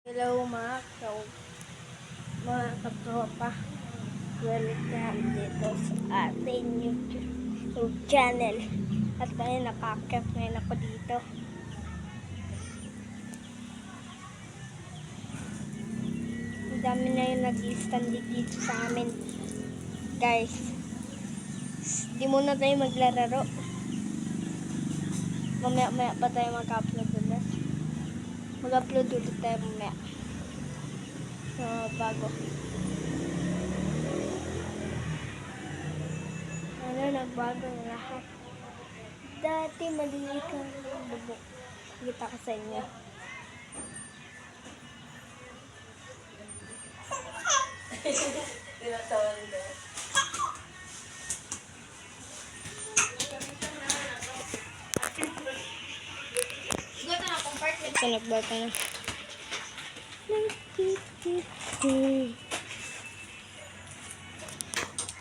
Hello mga katropa. Welcome dito sa ating YouTube channel. At ngayon nakakap ngayon ako dito. Ang dami na yung nag-stand dito sa amin. Guys, di muna tayo maglararo. Mamaya pa tayo mag-upload ulit. Mag-upload ulit tayo mamaya. Bago. Nagbago na lahat. Dati maliit lang yung bubok. Kita ko sa inyo. Tinatawan ko. Ito nagbago na.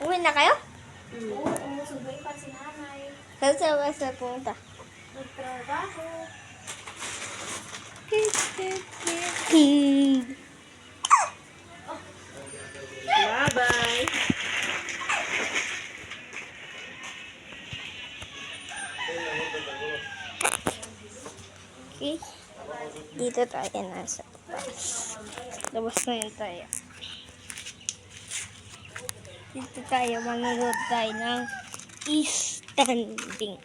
Uwi na kayo? Oo, sugay pa si nanay. Saan sa punta? Nagtrabaho. Bye-bye. Okay. Dito tayo nasa labas. Labas na yun tayo. Dito tayo, manonood tayo ng standing.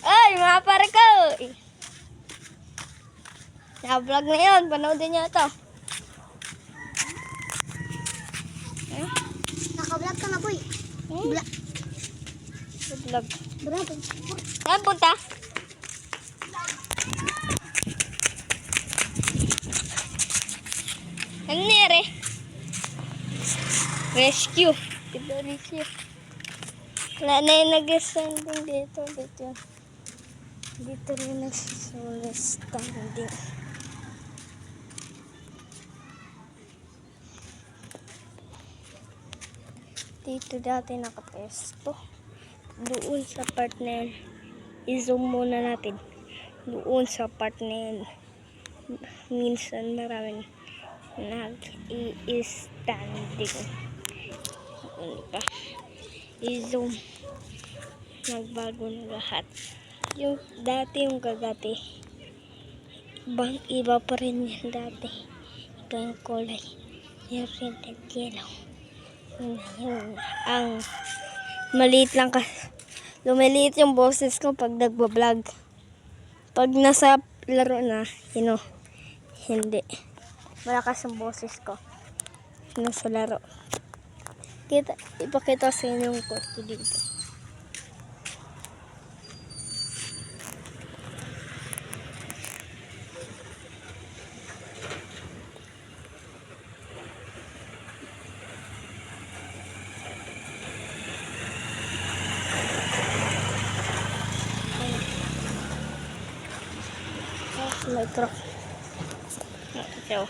Ay, mga pare ko! Na-vlog na yun. Panoodin niyo ito. Naka-vlog ka na, boy. Vlog. Bravo. Saan punta? Ano nangyari? Rescue. Dito rescue. Wala na yung nag-standing dito. Dito rin nag-standing. Dito dati nakapesto. Doon sa part na yan. I-zoom muna natin. Doon sa part na yan. Minsan maraming nag-i-standing. Doon pa. I-zoom. Nagbago na lahat. Yung dati, yung kagati. Iba pa rin yan dati. Ito yung kulay. Yung red and yellow. Yun. Ang maliit lang ka. Lumiliit yung boses ko pag nagbablog. Pag nasa laro na, hindi. Malakas yung boses ko. Nasa laro. Ipakita sa inyo yung kotse dito. May truck. Ito.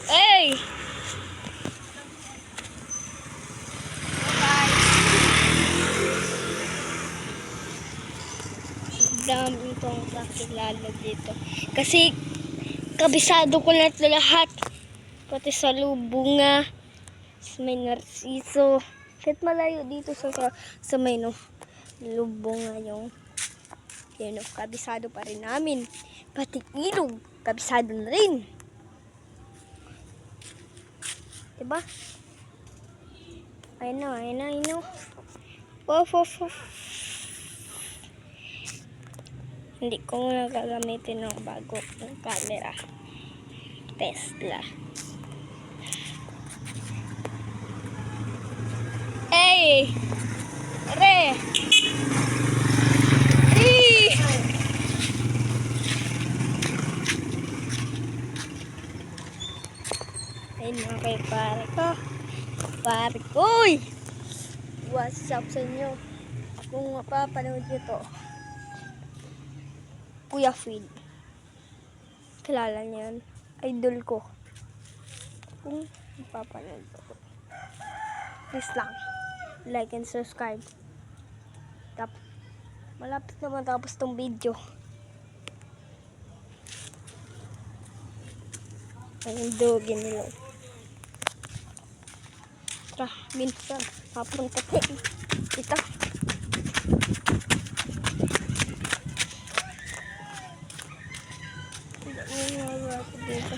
Hey! Dami itong kakilala dito. Kasi kabisado ko na ito lahat. Pati sa Lubunga. May Narciso. Kahit malayo dito sa may Lubunga yung kabisado pa rin namin. Pati ilog, kabisado na rin. Diba? I know. Off. Hindi ko muna gagamitin ng bago ng camera. Tesla. Hey! Re! pare ko. Uy! What's up sa inyo? Kung mapapanood nyo to, Kuya Phil. Kilala niyo yun? Idol ko. Kung mapapanood to, please lang, like and subscribe. Malapit na matapos tong video. Ang dogin nila. Tara, minsan, papunta tayo. Ito. Dito.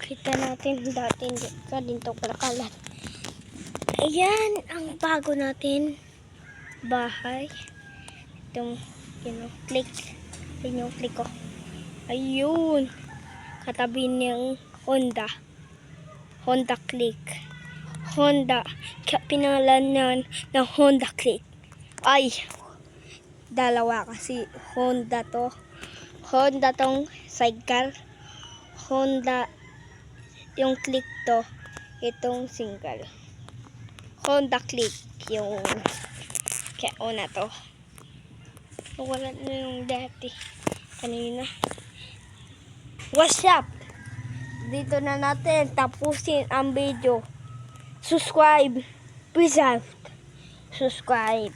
Kita natin dati hindi ka din to kalakalan. Ayan ang bago natin bahay. Itong click. Yung click ko. Ayun. Katabi niyang Honda. Honda Click. Honda. Kaya pinangalan niyan ng Honda Click. Ay. Dalawa kasi Honda to. Honda tong sidecar. Honda yung Click to, itong single. Honda Click yung kaya una to. Wala na yung dati. Kanina. What's up? Dito na natin tapusin ang video. Subscribe. Please subscribe.